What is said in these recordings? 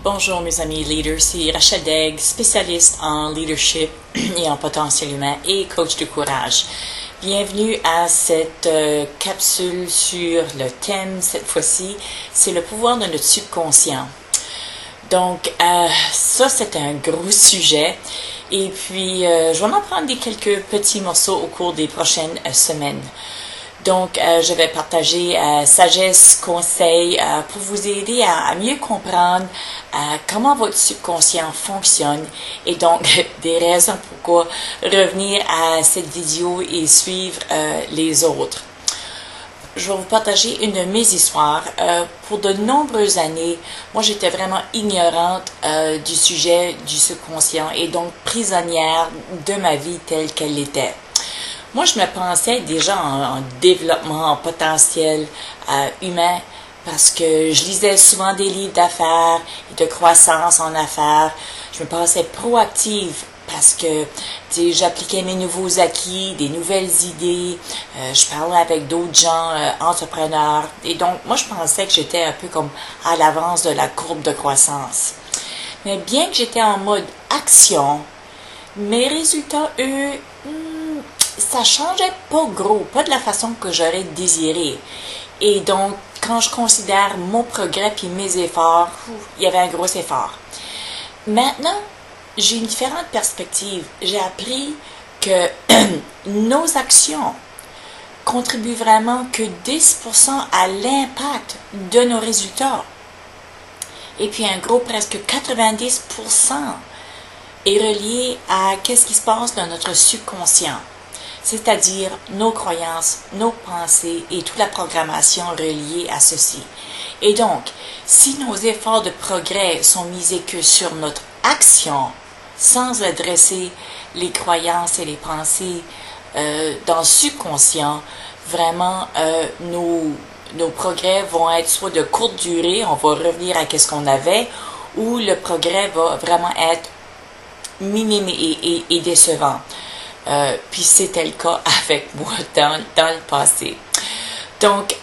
Bonjour mes amis leaders, c'est Rachel Degg, spécialiste en leadership et en potentiel humain et coach de courage. Bienvenue à cette capsule sur le thème, cette fois-ci, c'est le pouvoir de notre subconscient. Donc, ça c'est un gros sujet et puis je vais en prendre quelques petits morceaux au cours des prochaines semaines. Donc, je vais partager sagesse, conseils pour vous aider à mieux comprendre comment votre subconscient fonctionne et donc des raisons pourquoi revenir à cette vidéo et suivre les autres. Je vais vous partager une de mes histoires. Pour de nombreuses années, moi j'étais vraiment ignorante du sujet du subconscient et donc prisonnière de ma vie telle qu'elle était. Moi, je me pensais déjà en développement, en potentiel humain parce que je lisais souvent des livres d'affaires et de croissance en affaires. Je me pensais proactive parce que j'appliquais mes nouveaux acquis, des nouvelles idées. Je parlais avec d'autres gens entrepreneurs. Et donc, moi, je pensais que j'étais un peu comme à l'avance de la courbe de croissance. Mais bien que j'étais en mode action, mes résultats, eux, ça changeait pas gros, pas de la façon que j'aurais désiré. Et donc, quand je considère mon progrès puis mes efforts, il y avait un gros effort. Maintenant, j'ai une différente perspective. J'ai appris que nos actions contribuent vraiment que 10% à l'impact de nos résultats. Et puis un gros presque 90% est relié à qu'est-ce qui se passe dans notre subconscient. C'est-à-dire nos croyances, nos pensées et toute la programmation reliée à ceci. Et donc, si nos efforts de progrès sont misés que sur notre action, sans adresser les croyances et les pensées dans le subconscient, vraiment, nos progrès vont être soit de courte durée, on va revenir à ce qu'on avait, ou le progrès va vraiment être minime et décevant. Puis c'était le cas avec moi dans le passé. Donc,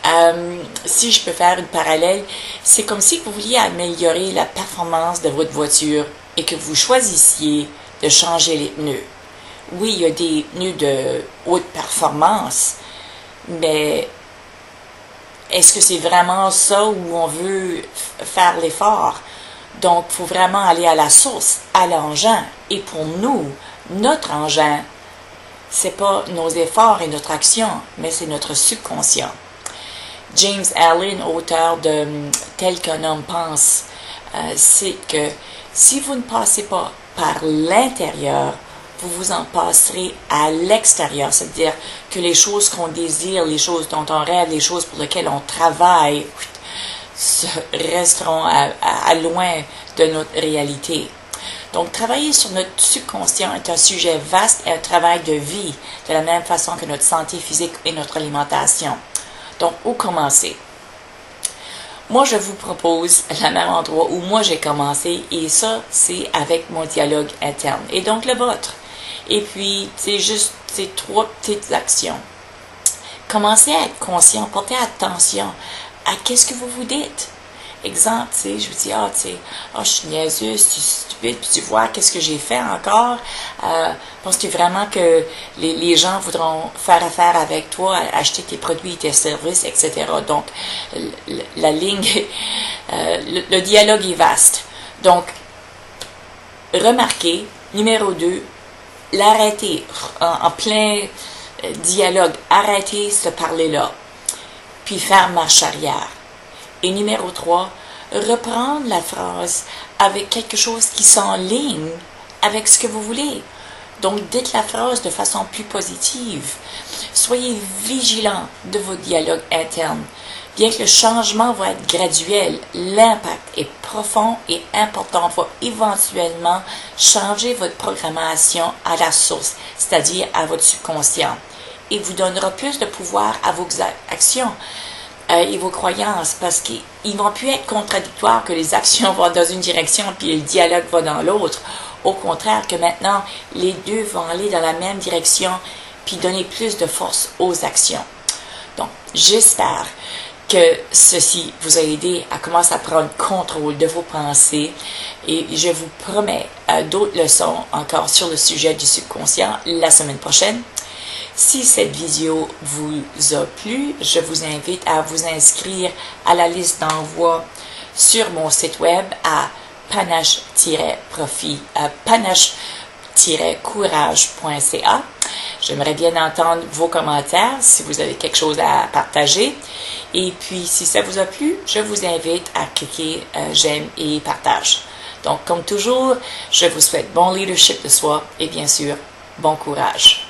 si je peux faire une parallèle, c'est comme si vous vouliez améliorer la performance de votre voiture et que vous choisissiez de changer les pneus. Oui, il y a des pneus de haute performance, mais est-ce que c'est vraiment ça où on veut faire l'effort? Donc, il faut vraiment aller à la source, à l'engin. Et pour nous, notre engin, c'est pas nos efforts et notre action, mais c'est notre subconscient. James Allen, auteur de Tel qu'un homme pense, c'est que si vous ne passez pas par l'intérieur, vous vous en passerez à l'extérieur. C'est-à-dire que les choses qu'on désire, les choses dont on rêve, les choses pour lesquelles on travaille, resteront à loin de notre réalité. Donc, travailler sur notre subconscient est un sujet vaste et un travail de vie, de la même façon que notre santé physique et notre alimentation. Donc, où commencer? Moi, je vous propose le même endroit où moi j'ai commencé, et ça, c'est avec mon dialogue interne, et donc le vôtre. Et puis, c'est juste ces 3 petites actions. Commencez à être conscient, portez attention à qu'est-ce que vous vous dites. Exemple, je vous dis, je suis niaiseuse, tu es stupide, puis tu vois qu'est-ce que j'ai fait encore. Penses-tu vraiment que les gens voudront faire affaire avec toi, acheter tes produits, tes services, etc. Donc, la ligne, le dialogue est vaste. Donc, remarquez, numéro 2, l'arrêter en plein dialogue, arrêtez ce parler-là, puis faire marche arrière. Et numéro 3, reprendre la phrase avec quelque chose qui s'enligne avec ce que vous voulez. Donc, dites la phrase de façon plus positive. Soyez vigilant de votre dialogue interne. Bien que le changement va être graduel, l'impact est profond et important, va éventuellement changer votre programmation à la source, c'est-à-dire à votre subconscient, et vous donnera plus de pouvoir à vos actions. Et vos croyances, parce qu'ils ne vont plus être contradictoires, que les actions vont dans une direction puis le dialogue va dans l'autre. Au contraire, que maintenant, les deux vont aller dans la même direction puis donner plus de force aux actions. Donc, j'espère que ceci vous a aidé à commencer à prendre contrôle de vos pensées et je vous promets d'autres leçons encore sur le sujet du subconscient la semaine prochaine. Si cette vidéo vous a plu, je vous invite à vous inscrire à la liste d'envoi sur mon site web à panache-courage.ca. J'aimerais bien entendre vos commentaires si vous avez quelque chose à partager. Et puis, si ça vous a plu, je vous invite à cliquer j'aime et partage. Donc, comme toujours, je vous souhaite bon leadership de soi et bien sûr, bon courage.